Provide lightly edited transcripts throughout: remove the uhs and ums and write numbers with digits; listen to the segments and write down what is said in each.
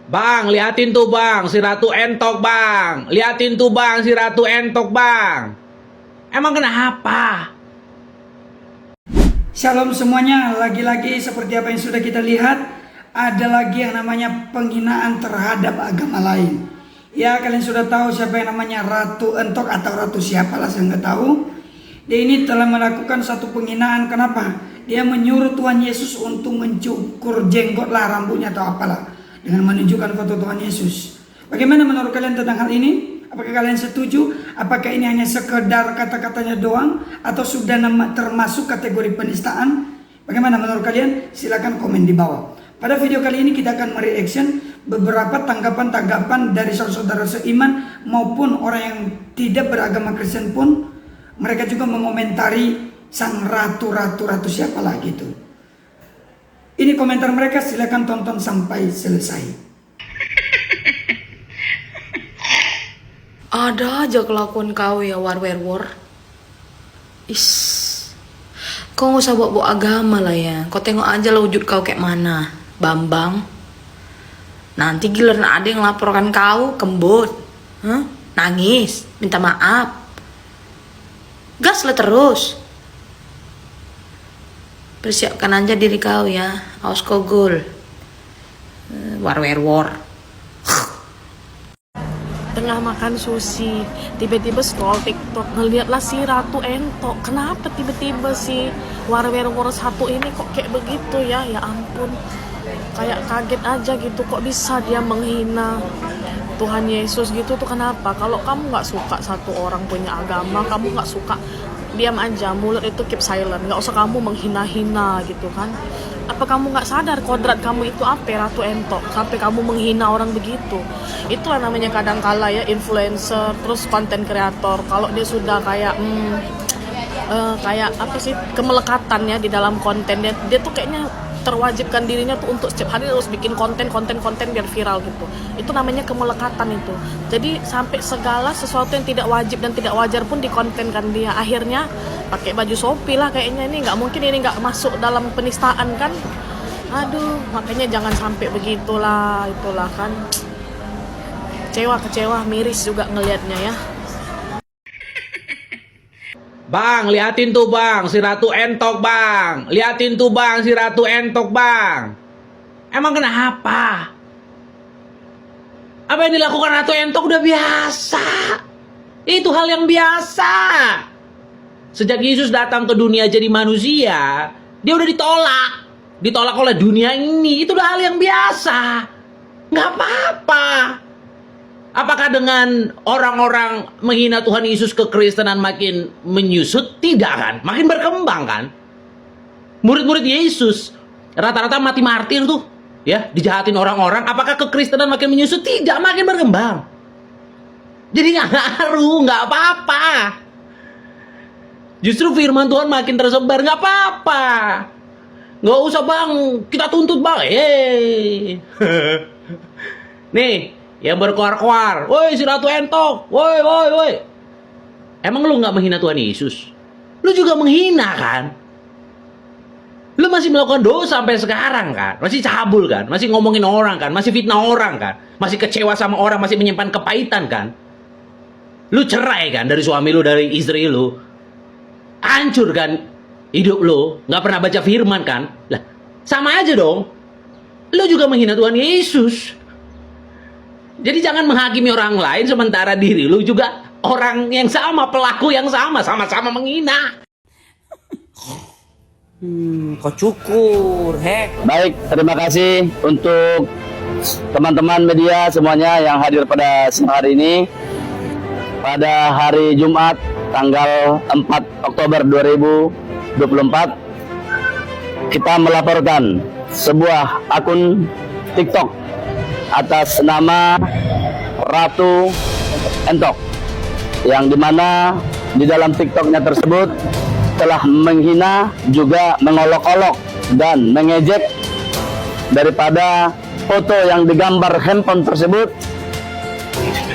Bang, liatin tuh bang, si Ratu entok bang. Liatin tuh bang, si Ratu entok bang. Emang kenapa? Shalom semuanya, lagi-lagi seperti apa yang sudah kita lihat, ada lagi yang namanya penghinaan terhadap agama lain. Ya, kalian sudah tahu siapa yang namanya Ratu Entok atau Ratu siapalah, saya nggak tahu. Dia ini telah melakukan satu penghinaan. Kenapa? Dia menyuruh Tuhan Yesus untuk mencukur jenggot lah, rambutnya atau apalah, dengan menunjukkan foto Tuhan Yesus. Bagaimana menurut kalian tentang hal ini? Apakah kalian setuju? Apakah ini hanya sekedar kata-katanya doang atau sudah termasuk kategori penistaan? Bagaimana menurut kalian? Silahkan komen di bawah. Pada video kali ini kita akan mereaction beberapa tanggapan-tanggapan dari saudara-saudara seiman maupun orang yang tidak beragama Kristen pun. Mereka juga mengomentari sang ratu siapalah gitu. Ini komentar mereka, silahkan tonton sampai selesai. Ada aja kelakuan kau ya, war. Is, kau gak usah bawa agama lah ya. Kau tengok aja lah wujud kau kayak mana, Bambang. Nanti giliran ada yang laporkan kau kembut, nangis, minta maaf. Gas lah terus. Persiapkan aja diri kau ya, awas kau gol. War. Tengah makan sushi, tiba-tiba scroll TikTok, ngeliatlah si Ratu Entok. Kenapa tiba-tiba si war satu ini kok kayak begitu ya? Ya ampun, kayak kaget aja gitu, kok bisa dia menghina Tuhan Yesus gitu tuh. Kenapa? Kalau kamu nggak suka satu orang punya agama, kamu nggak suka, diam aja, mulut itu keep silent, nggak usah kamu menghina-hina gitu kan. Apa kamu nggak sadar kodrat kamu itu apa, Ratu Entok, sampai kamu menghina orang begitu? Itulah namanya kadang kala ya, influencer terus konten kreator, kalau dia sudah kayak kayak apa sih, kemelekatan ya di dalam konten dia tuh kayaknya terwajibkan dirinya tuh untuk setiap hari harus bikin konten biar viral gitu. Itu namanya kemelekatan itu. Jadi sampai segala sesuatu yang tidak wajib dan tidak wajar pun dikontenkan dia. Akhirnya pakai baju Shopee lah kayaknya, ini nggak mungkin ini nggak masuk dalam penistaan kan. Aduh, makanya jangan sampai begitulah, itulah kan. Kecewa, miris juga ngelihatnya ya. Bang, liatin tuh bang, si Ratu entok bang. Liatin tuh bang, si Ratu entok bang. Emang kenapa? Apa yang dilakukan Ratu Entok udah biasa. Itu hal yang biasa. Sejak Yesus datang ke dunia jadi manusia, dia udah ditolak. Ditolak oleh dunia ini, itu udah hal yang biasa. Nggak apa-apa. Apakah dengan orang-orang menghina Tuhan Yesus kekristenan makin menyusut? Tidak kan? Makin berkembang kan? Murid-murid Yesus rata-rata mati martir tuh, ya, dijahatin orang-orang. Apakah kekristenan makin menyusut? Tidak, makin berkembang. Jadi nggak ngaruh, nggak apa-apa. Justru firman Tuhan makin tersebar, nggak apa-apa. Nggak usah bang, kita tuntut bang. Nih, yang berkoar-koar, woi si Ratu Entok, woi. Emang lu nggak menghina Tuhan Yesus? Lu juga menghina kan? Lu masih melakukan dosa sampai sekarang kan? Masih cabul kan? Masih ngomongin orang kan? Masih fitnah orang kan? Masih kecewa sama orang, masih menyimpan kepahitan kan? Lu cerai kan dari suami lu, dari istri lu? Hancur kan hidup lu? Nggak pernah baca firman kan? Lah, sama aja dong. Lu juga menghina Tuhan Yesus. Jadi jangan menghakimi orang lain sementara diri lu juga orang yang sama, pelaku yang sama, sama-sama menghina. Kau cukur, Baik, terima kasih untuk teman-teman media semuanya yang hadir pada siang hari ini. Pada hari Jumat, tanggal 4 Oktober 2024, kita melaporkan sebuah akun TikTok atas nama Ratu Entok, yang dimana di dalam TikToknya tersebut telah menghina, juga mengolok-olok dan mengejek daripada foto yang digambar handphone tersebut.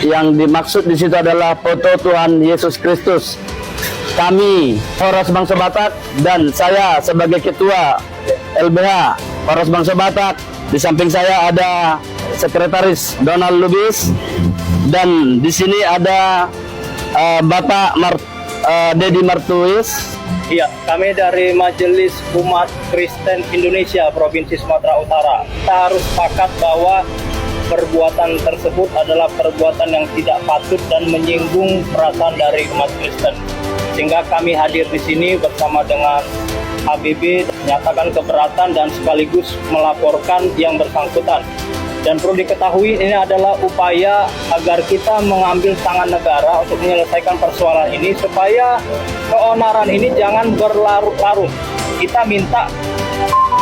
Yang dimaksud di situ adalah foto Tuhan Yesus Kristus. Kami, Poros Bangsa Batak, dan saya sebagai Ketua LBH Poros Bangsa Batak, di samping saya ada Sekretaris Donald Lubis, dan di sini ada Bapak Dedi Martuis. Iya, kami dari Majelis Umat Kristen Indonesia Provinsi Sumatera Utara. Kita harus sepakat bahwa perbuatan tersebut adalah perbuatan yang tidak patut dan menyinggung perasaan dari umat Kristen. Sehingga kami hadir di sini bersama dengan HBB menyatakan keberatan dan sekaligus melaporkan yang bersangkutan. Dan perlu diketahui ini adalah upaya agar kita mengambil tangan negara untuk menyelesaikan persoalan ini supaya keonaran ini jangan berlarut-larut. Kita minta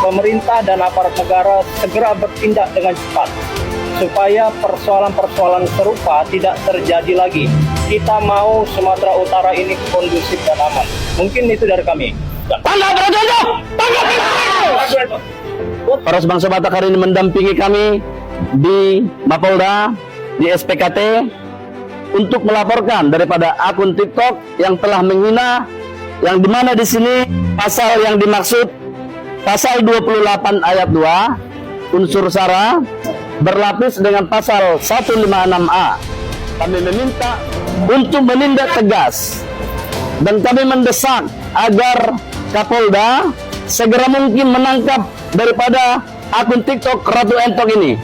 pemerintah dan aparat negara segera bertindak dengan cepat supaya persoalan-persoalan serupa tidak terjadi lagi. Kita mau Sumatera Utara ini kondusif dan aman. Mungkin itu dari kami. Poros Bangsa Batak hari ini mendampingi kami di Mapolda, di SPKT untuk melaporkan daripada akun TikTok yang telah menghina, yang dimana di sini pasal yang dimaksud pasal 28 ayat 2 unsur sara berlapis dengan pasal 156A. Kami meminta untuk menindak tegas dan kami mendesak agar Kapolda segera mungkin menangkap daripada akun TikTok Ratu Entok ini.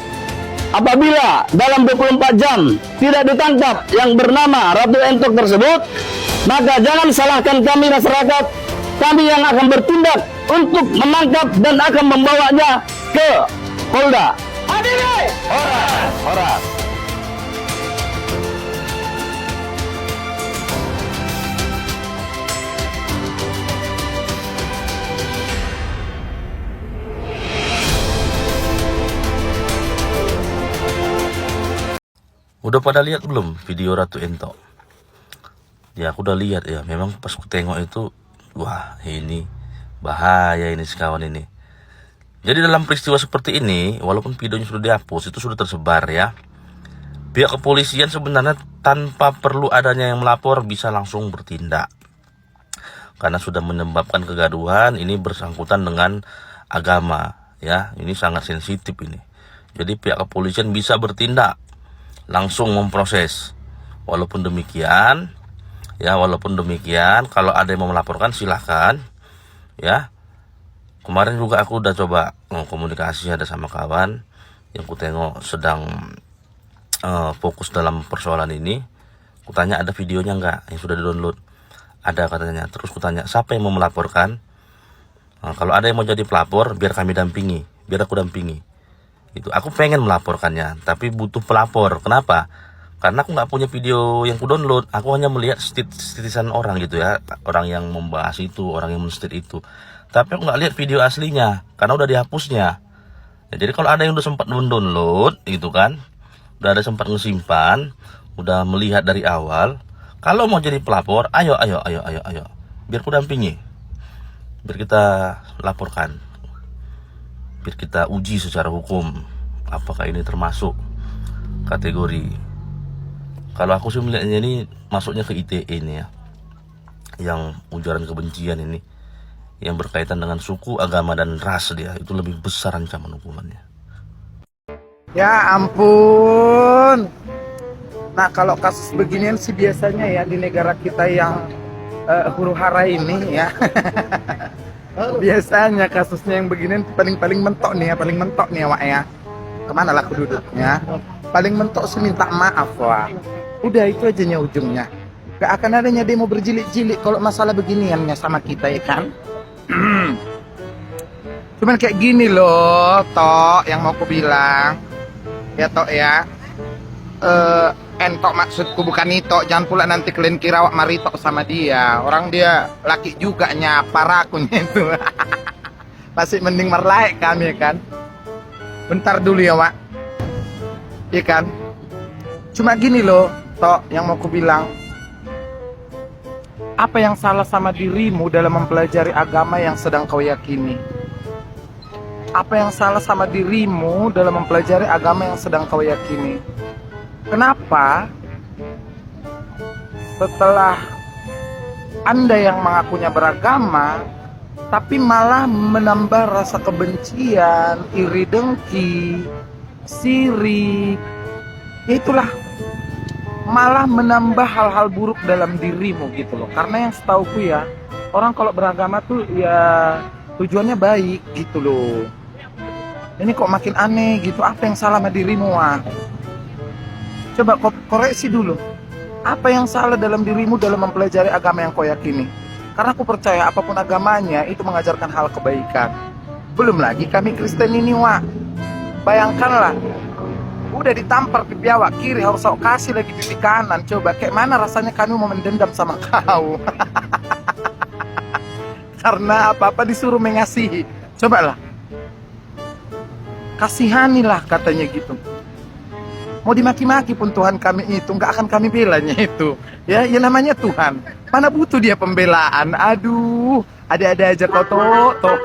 Apabila dalam 24 jam tidak ditangkap yang bernama Ratu Entok tersebut, maka jangan salahkan kami masyarakat. Kami yang akan bertindak untuk menangkap dan akan membawanya ke Polda. Horas. Udah pada lihat belum video Ratu Entok? Ya aku udah lihat ya. Memang pas aku tengok itu, wah ini bahaya ini sekawan ini. Jadi dalam peristiwa seperti ini, walaupun videonya sudah dihapus, itu sudah tersebar ya. Pihak kepolisian sebenarnya tanpa perlu adanya yang melapor bisa langsung bertindak. Karena sudah menyebabkan kegaduhan, ini bersangkutan dengan agama ya. Ini sangat sensitif ini. Jadi pihak kepolisian bisa bertindak, langsung memproses. Walaupun demikian, kalau ada yang mau melaporkan silahkan ya. Kemarin juga aku udah coba komunikasi ada sama kawan yang ku tengok sedang fokus dalam persoalan ini. Ku tanya ada videonya enggak yang sudah di-download. Ada katanya. Terus ku tanya siapa yang mau melaporkan. Kalau ada yang mau jadi pelapor biar kami dampingi, biar aku dampingi. Itu aku pengen melaporkannya, tapi butuh pelapor. Kenapa? Karena aku nggak punya video yang ku download. Aku hanya melihat titisan orang gitu ya, orang yang membahas itu, orang yang menstit itu. Tapi aku nggak lihat video aslinya karena udah dihapusnya. Ya, jadi kalau ada yang udah sempat mendownload gitu kan, udah ada sempat ngesimpan, udah melihat dari awal, kalau mau jadi pelapor, ayo, biar ku dampingi, biar kita laporkan, biar kita uji secara hukum apakah ini termasuk kategori. Kalau aku sih melihatnya ini masuknya ke ITE ini ya, yang ujaran kebencian ini, yang berkaitan dengan suku, agama, dan ras dia, itu lebih besar ancaman hukumannya. Ya ampun. Nah kalau kasus beginian sih biasanya ya di negara kita yang huru hara ini ya. Biasanya kasusnya yang beginian paling mentok nih ya Wak ya. Kemana lah aku duduknya? Paling mentok sih minta maaf Wak. Udah itu aja ujungnya. Gak akan adanya demo berjilid-jilid kalau masalah beginiannya sama kita ya kan. Cuman kayak gini loh Tok yang mau aku bilang ya Tok ya. Entok maksudku bukan itu. Jangan pula nanti kalian kira Wak Maritok sama dia. Orang dia laki juga nyapa rakunya itu. Masih mending merlaik kami ya kan. Bentar dulu ya Wak. Iya kan. Cuma gini loh Tok yang mau aku bilang. Apa yang salah sama dirimu dalam mempelajari agama yang sedang kau yakini? Apa yang salah sama dirimu dalam mempelajari agama yang sedang kau yakini? Kenapa setelah Anda yang mengakunya beragama, tapi malah menambah rasa kebencian, iri dengki, sirik. Ya itulah, malah menambah hal-hal buruk dalam dirimu gitu loh. Karena yang setauku ya, orang kalau beragama tuh ya tujuannya baik gitu loh. Ini kok makin aneh gitu, apa yang salah sama dirimu, Wak? Coba koreksi dulu. Apa yang salah dalam dirimu dalam mempelajari agama yang kau yakini? Karena aku percaya apapun agamanya itu mengajarkan hal kebaikan. Belum lagi kami Kristen ini, Wak. Bayangkanlah, udah ditampar pipi awak kiri, harus aku kasih lagi pipi kanan. Coba kayak mana rasanya kami mau mendendam sama kau? Karena apa-apa disuruh mengasihi. Cobalah, kasihanilah katanya gitu. Mau dimaki-maki pun Tuhan kami itu nggak akan kami belanya itu. Ya namanya Tuhan. Mana butuh dia pembelaan. Aduh, ada-ada aja kau toh.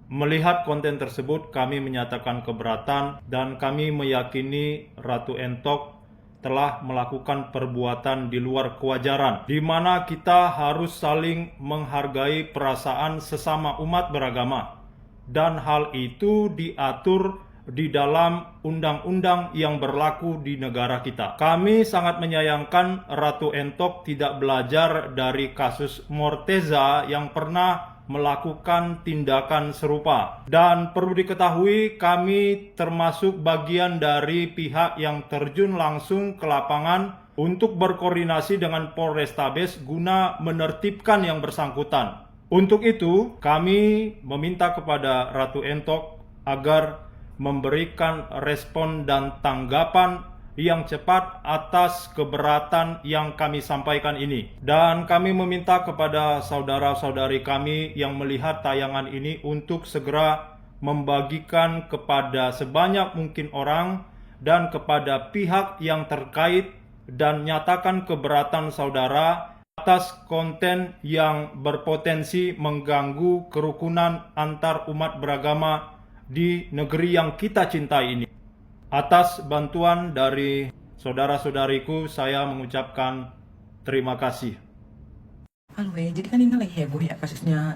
Melihat konten tersebut, kami menyatakan keberatan dan kami meyakini Ratu Entok telah melakukan perbuatan di luar kewajaran, di mana kita harus saling menghargai perasaan sesama umat beragama. Dan hal itu diatur di dalam undang-undang yang berlaku di negara kita. Kami sangat menyayangkan Ratu Entok tidak belajar dari kasus Morteza yang pernah melakukan tindakan serupa. Dan perlu diketahui, kami termasuk bagian dari pihak yang terjun langsung ke lapangan untuk berkoordinasi dengan Polrestabes guna menertibkan yang bersangkutan. Untuk itu, kami meminta kepada Ratu Entok agar memberikan respon dan tanggapan yang cepat atas keberatan yang kami sampaikan ini. Dan kami meminta kepada saudara-saudari kami yang melihat tayangan ini untuk segera membagikan kepada sebanyak mungkin orang dan kepada pihak yang terkait dan nyatakan keberatan saudara atas konten yang berpotensi mengganggu kerukunan antar umat beragama di negeri yang kita cintai ini. Atas bantuan dari saudara-saudariku, saya mengucapkan terima kasih. Halo jadi kan ini lagi heboh ya kasusnya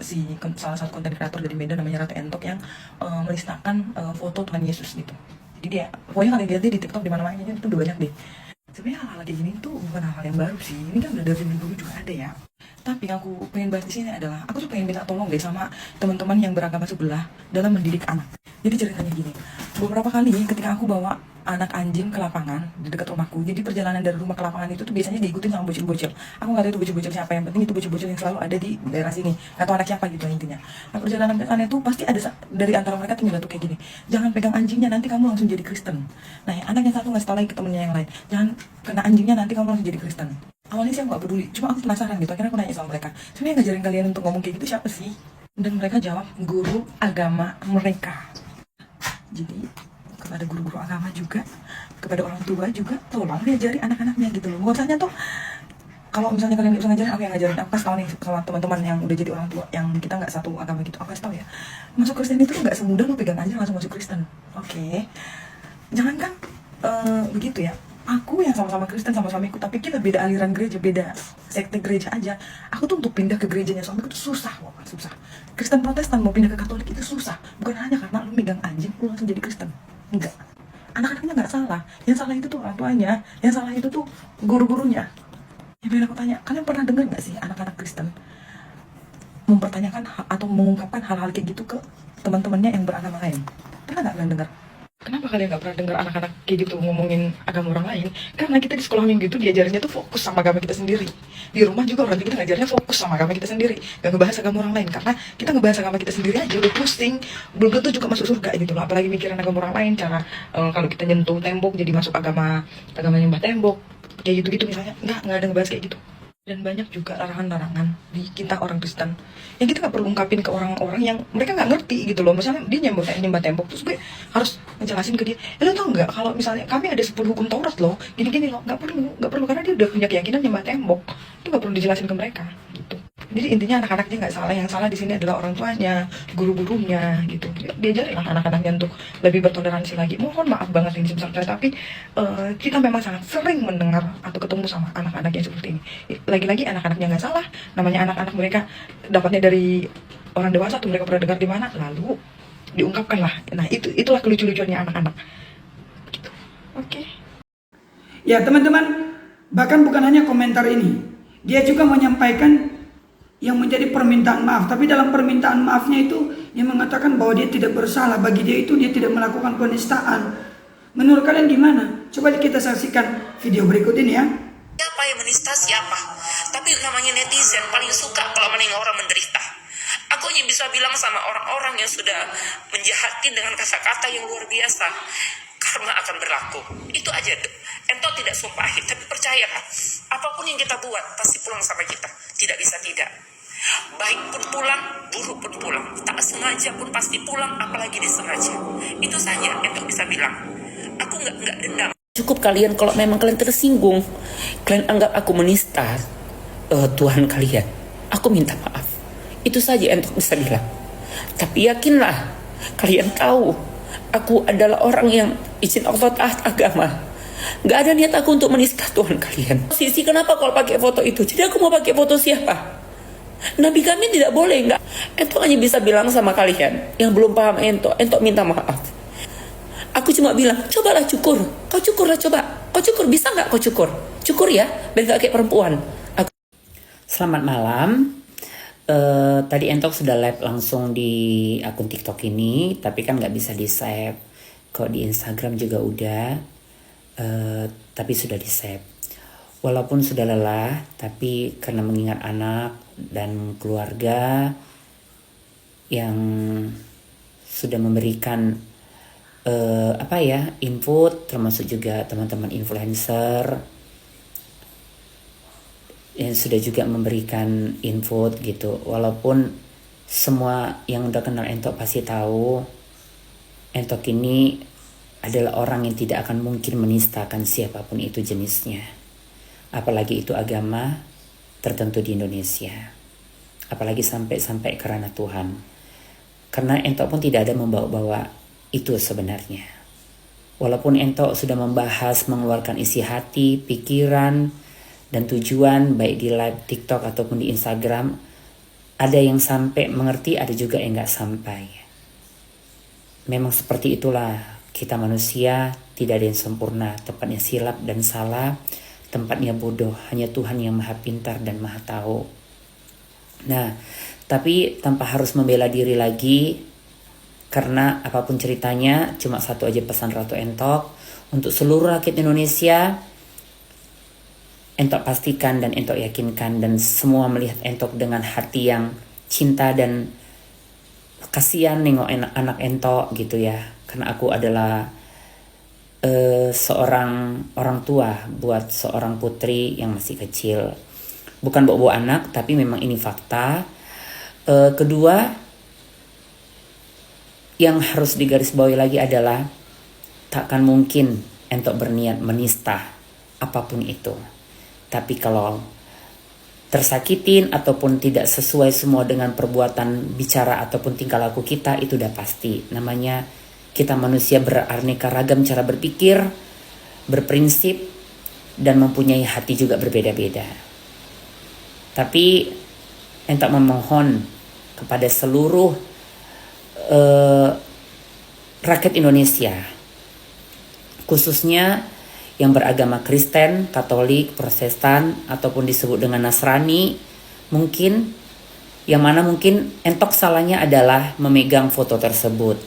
salah satu konten kreator dari Medan namanya Ratu Entok yang melistakan foto Tuhan Yesus gitu. Jadi dia, pokoknya kalian lihat di TikTok di mana-mana itu udah banyak deh. Sebenarnya hal-hal kayak gini tuh bukan hal-hal yang baru sih. Ini kan udah dari dulu juga ada ya. Tapi yang aku pengen bahas di sini adalah aku tuh pengen minta tolong deh sama teman-teman yang beragama sebelah dalam mendidik anak. Jadi ceritanya gini, beberapa kali ketika aku bawa anak anjing ke lapangan di dekat rumahku, jadi perjalanan dari rumah ke lapangan itu tuh biasanya diikutin sama bocil-bocil. Aku nggak tahu itu bocil-bocil siapa, yang penting itu bocil-bocil yang selalu ada di daerah sini. Nggak tahu anak siapa gitu intinya. Nah perjalanan ke sana itu pasti ada dari antara mereka tuh nyeletuk kayak gini, jangan pegang anjingnya nanti kamu langsung jadi Kristen. Nah yang anak yang satu nggak tahu lagi ke temennya yang lain, jangan kena anjingnya nanti kamu langsung jadi Kristen. Awalnya sih aku gak peduli, cuma aku penasaran gitu. Akhirnya aku nanya sama mereka, sebenarnya ngajarin kalian untuk ngomong kayak gitu siapa sih? Dan mereka jawab, guru agama mereka. Jadi kepada guru-guru agama juga, kepada orang tua juga, tolong diajari anak-anaknya gitu loh. Bahwasanya tuh kalau misalnya kalian gak bisa ngajarin, aku yang ngajarin. Aku kasih tau nih sama teman-teman yang udah jadi orang tua, yang kita gak satu agama gitu. Aku kasih tau ya, masuk Kristen itu tuh gak semudah lu pegang aja langsung masuk Kristen. Oke. Jangankan begitu ya, aku yang sama-sama Kristen sama suamiku, tapi kita beda aliran gereja, beda sekte gereja aja. Aku tuh untuk pindah ke gerejanya suamiku tuh susah, susah. Kristen Protestan mau pindah ke Katolik itu susah. Bukan hanya karena lu megang anjing, lu langsung jadi Kristen. Enggak. Anak-anaknya nggak salah. Yang salah itu tuh orang tuanya. Yang salah itu tuh guru-gurunya. Ya biar aku tanya, kalian pernah dengar nggak sih anak-anak Kristen mempertanyakan atau mengungkapkan hal-hal kayak gitu ke teman-temannya yang beragama lain? Pernah nggak kalian dengar? Kenapa kalian nggak pernah dengar anak-anak kayak gitu ngomongin agama orang lain? Karena kita di sekolah minggu itu diajarinnya tuh fokus sama agama kita sendiri. Di rumah juga orang kita ngajarnya fokus sama agama kita sendiri, gak ngebahas agama orang lain. Karena kita ngebahas agama kita sendiri aja udah pusing, belum tentu juga masuk surga gitu loh. Apalagi mikirin agama orang lain, cara kalau kita nyentuh tembok jadi masuk agama nyembah tembok, kayak gitu-gitu misalnya. Nggak ada ngebahas kayak gitu. Dan banyak juga larangan-larangan di kita orang Kristen yang kita nggak perlu ungkapin ke orang-orang yang mereka nggak ngerti gitu loh. Misalnya dia nyembah tembok, terus gue harus ngejelasin ke dia, lo tau nggak kalau misalnya kami ada 10 hukum Taurat loh, gini-gini loh. Nggak perlu karena dia udah punya keyakinan nyembah tembok, itu nggak perlu dijelasin ke mereka gitu. Jadi intinya anak-anaknya nggak salah, yang salah di sini adalah orang tuanya, guru-gurunya gitu. Diajarin lah anak-anaknya untuk lebih bertoleransi lagi. Mohon maaf banget ini sebesar, tapi kita memang sangat sering mendengar atau ketemu sama anak-anak yang seperti ini. Lagi-lagi anak-anaknya nggak salah, namanya anak-anak mereka dapatnya dari orang dewasa tuh, mereka pernah dengar di mana, lalu diungkapkan lah. Nah itulah kelucu-lucuannya anak-anak. Gitu. Oke. Ya teman-teman, bahkan bukan hanya komentar ini, dia juga menyampaikan yang menjadi permintaan maaf. Tapi dalam permintaan maafnya itu, dia mengatakan bahwa dia tidak bersalah. Bagi dia itu, dia tidak melakukan penistaan. Menurut kalian gimana? Coba kita saksikan video berikut ini ya. Siapa yang menista siapa? Tapi namanya netizen paling suka kalau menengok orang menderita. Aku hanya bisa bilang sama orang-orang yang sudah menjahati dengan kata-kata yang luar biasa, karma akan berlaku. Itu aja. Ento tidak sumpahi, tapi percayalah, apapun yang kita buat pasti pulang sama kita. Tidak bisa tidak. Baik pun pulang, buruk pun pulang. Tak sengaja pun pasti pulang, apalagi disengaja. Itu saja Ento bisa bilang. Aku nggak dendam. Cukup kalian kalau memang kalian tersinggung, kalian anggap aku menista Tuhan kalian. Aku minta maaf. Itu saja Ento bisa bilang. Tapi yakinlah, kalian tahu, aku adalah orang yang izin Allah taat agama. Gak ada niat aku untuk menista Tuhan kalian. Sisi kenapa kalau pakai foto itu? Jadi aku mau pakai foto siapa? Nabi kami tidak boleh, enggak. Ento hanya bisa bilang sama kalian yang belum paham Ento minta maaf. Aku cuma bilang, cobalah cukur. Kau cukurlah coba. Kau cukur, bisa nggak kau cukur? Cukur ya, biar gak kayak perempuan. Selamat malam. Tadi Entok sudah live langsung di akun TikTok ini, tapi kan nggak bisa di save. Kok di Instagram juga udah. Tapi sudah di save. Walaupun sudah lelah, tapi karena mengingat anak dan keluarga yang sudah memberikan input, termasuk juga teman-teman influencer yang sudah juga memberikan input gitu. Walaupun semua yang udah kenal Entok pasti tahu, Entok ini adalah orang yang tidak akan mungkin menistakan siapapun itu jenisnya. Apalagi itu agama tertentu di Indonesia. Apalagi sampai kerana Tuhan. Karena Entok pun tidak ada membawa-bawa itu sebenarnya. Walaupun Entok sudah membahas, mengeluarkan isi hati, pikiran, dan tujuan baik di live TikTok ataupun di Instagram, ada yang sampai mengerti, ada juga yang gak sampai. Memang seperti itulah. Kita manusia, tidak ada yang sempurna, tempatnya silap dan salah, tempatnya bodoh, hanya Tuhan yang maha pintar dan maha tahu. Nah, tapi tanpa harus membela diri lagi, karena apapun ceritanya, cuma satu aja pesan Ratu Entok, untuk seluruh rakyat Indonesia, Entok pastikan dan Entok yakinkan, dan semua melihat Entok dengan hati yang cinta dan kasihan nengok anak Entok gitu ya. Karena aku adalah seorang orang tua buat seorang putri yang masih kecil. Bukan bawa anak, tapi memang ini fakta. Kedua, yang harus digarisbawahi lagi adalah takkan mungkin Entok berniat menista apapun itu. Tapi kalau tersakitin ataupun tidak sesuai semua dengan perbuatan, bicara ataupun tingkah laku kita, itu udah pasti. Namanya kita manusia beraneka ragam cara berpikir, berprinsip, dan mempunyai hati juga berbeda-beda. Tapi Entok memohon kepada seluruh rakyat Indonesia, khususnya yang beragama Kristen, Katolik, Protestan, ataupun disebut dengan Nasrani, mungkin yang mana mungkin Entok salahnya adalah memegang foto tersebut,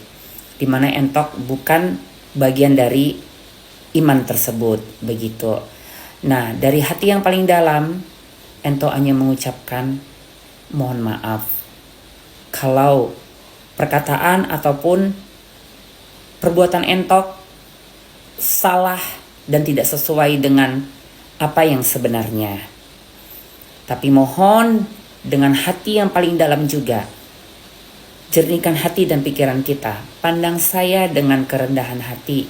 di mana Entok bukan bagian dari iman tersebut, begitu. Nah, dari hati yang paling dalam, Entok hanya mengucapkan mohon maaf kalau perkataan ataupun perbuatan Entok salah dan tidak sesuai dengan apa yang sebenarnya. Tapi mohon dengan hati yang paling dalam juga, jernihkan hati dan pikiran kita. Pandang saya dengan kerendahan hati,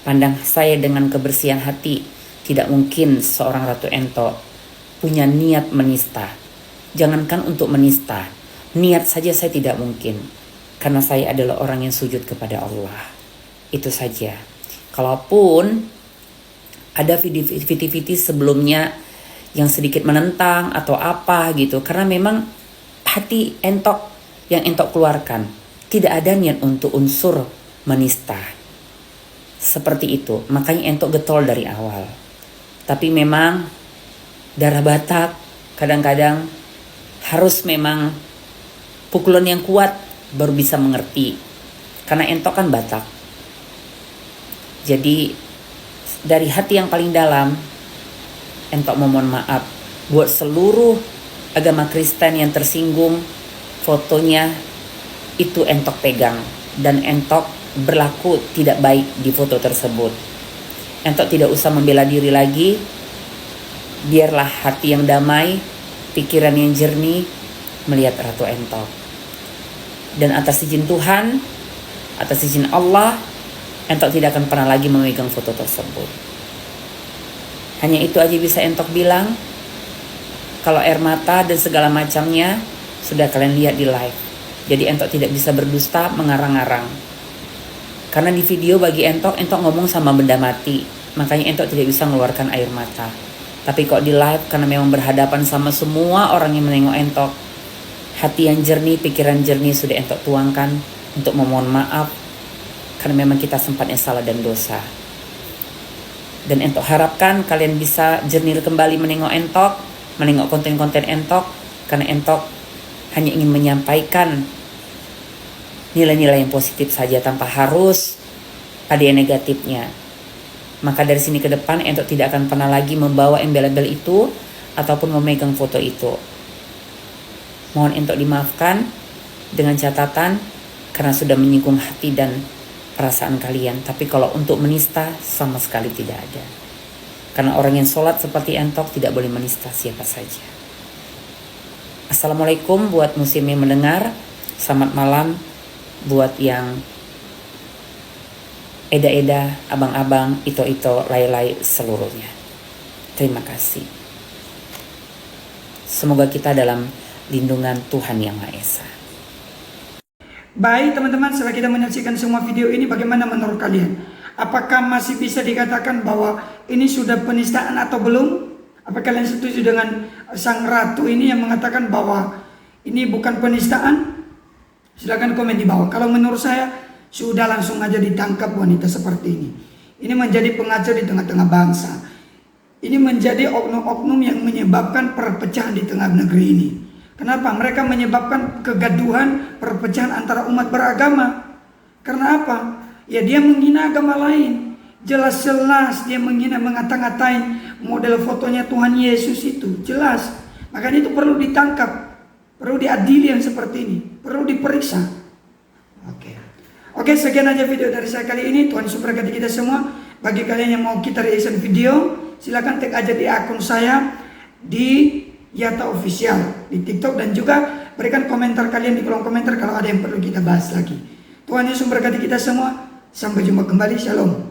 pandang saya dengan kebersihan hati. Tidak mungkin seorang Ratu Entok punya niat menista. Jangankan untuk menista, niat saja saya tidak mungkin. Karena saya adalah orang yang sujud kepada Allah. Itu saja. Kalaupun ada video-video sebelumnya yang sedikit menentang atau apa gitu. Karena memang hati Entok yang Entok keluarkan tidak ada niat untuk unsur menista. Seperti itu. Makanya Entok getol dari awal. Tapi memang darah Batak kadang-kadang harus memang pukulan yang kuat baru bisa mengerti. Karena Entok kan Batak. Jadi dari hati yang paling dalam, Entok memohon maaf buat seluruh agama Kristen yang tersinggung. Fotonya itu Entok pegang dan Entok berlaku tidak baik di foto tersebut. Entok tidak usah membela diri lagi. Biarlah hati yang damai, pikiran yang jernih melihat Ratu Entok. Dan atas izin Tuhan, atas izin Allah, Entok tidak akan pernah lagi memegang foto tersebut. Hanya itu aja bisa Entok bilang. Kalau air mata dan segala macamnya sudah kalian lihat di live. Jadi Entok tidak bisa berdusta mengarang-arang. Karena di video bagi Entok ngomong sama benda mati. Makanya Entok tidak bisa mengeluarkan air mata. Tapi kok di live karena memang berhadapan sama semua orang yang menengok Entok, hati yang jernih, pikiran jernih sudah Entok tuangkan untuk memohon maaf. Karena memang kita sempatnya salah dan dosa. Dan Entok harapkan kalian bisa jernih kembali menengok Entok, menengok konten-konten Entok. Karena Entok hanya ingin menyampaikan nilai-nilai yang positif saja tanpa harus ada yang negatifnya. Maka dari sini ke depan Entok tidak akan pernah lagi membawa embel-embel itu ataupun memegang foto itu. Mohon Entok dimaafkan dengan catatan karena sudah menyinggung hati dan perasaan kalian. Tapi kalau untuk menista sama sekali tidak ada. Karena orang yang sholat seperti Entok tidak boleh menista siapa saja. Assalamualaikum buat muslim yang mendengar. Selamat malam buat yang eda-eda, abang-abang, ito-ito, lay-lay seluruhnya. Terima kasih. Semoga kita dalam lindungan Tuhan Yang Maha Esa. Baik teman-teman, setelah kita menyaksikan semua video ini, bagaimana menurut kalian? Apakah masih bisa dikatakan bahwa ini sudah penistaan atau belum? Apakah kalian setuju dengan sang ratu ini yang mengatakan bahwa ini bukan penistaan? Silahkan komen di bawah. Kalau menurut saya, sudah langsung aja ditangkap wanita seperti ini. Ini menjadi pengacau di tengah-tengah bangsa. Ini menjadi oknum-oknum yang menyebabkan perpecahan di tengah negeri ini. Kenapa? Mereka menyebabkan kegaduhan, perpecahan antara umat beragama. Karena apa? Ya dia menghina agama lain. Jelas-jelas dia menghina, mengata-ngatain model fotonya Tuhan Yesus itu. Jelas. Makanya itu perlu ditangkap. Perlu diadili yang seperti ini. Perlu diperiksa. Oke, sekian aja video dari saya kali ini. Tuhan Yesus berkati kita semua. Bagi kalian yang mau kita reaction video, silakan tag aja di akun saya di Yata Official di TikTok, dan juga berikan komentar kalian di kolom komentar kalau ada yang perlu kita bahas lagi. Tuhan Yesus berkati kita semua. Sampai jumpa kembali. Shalom.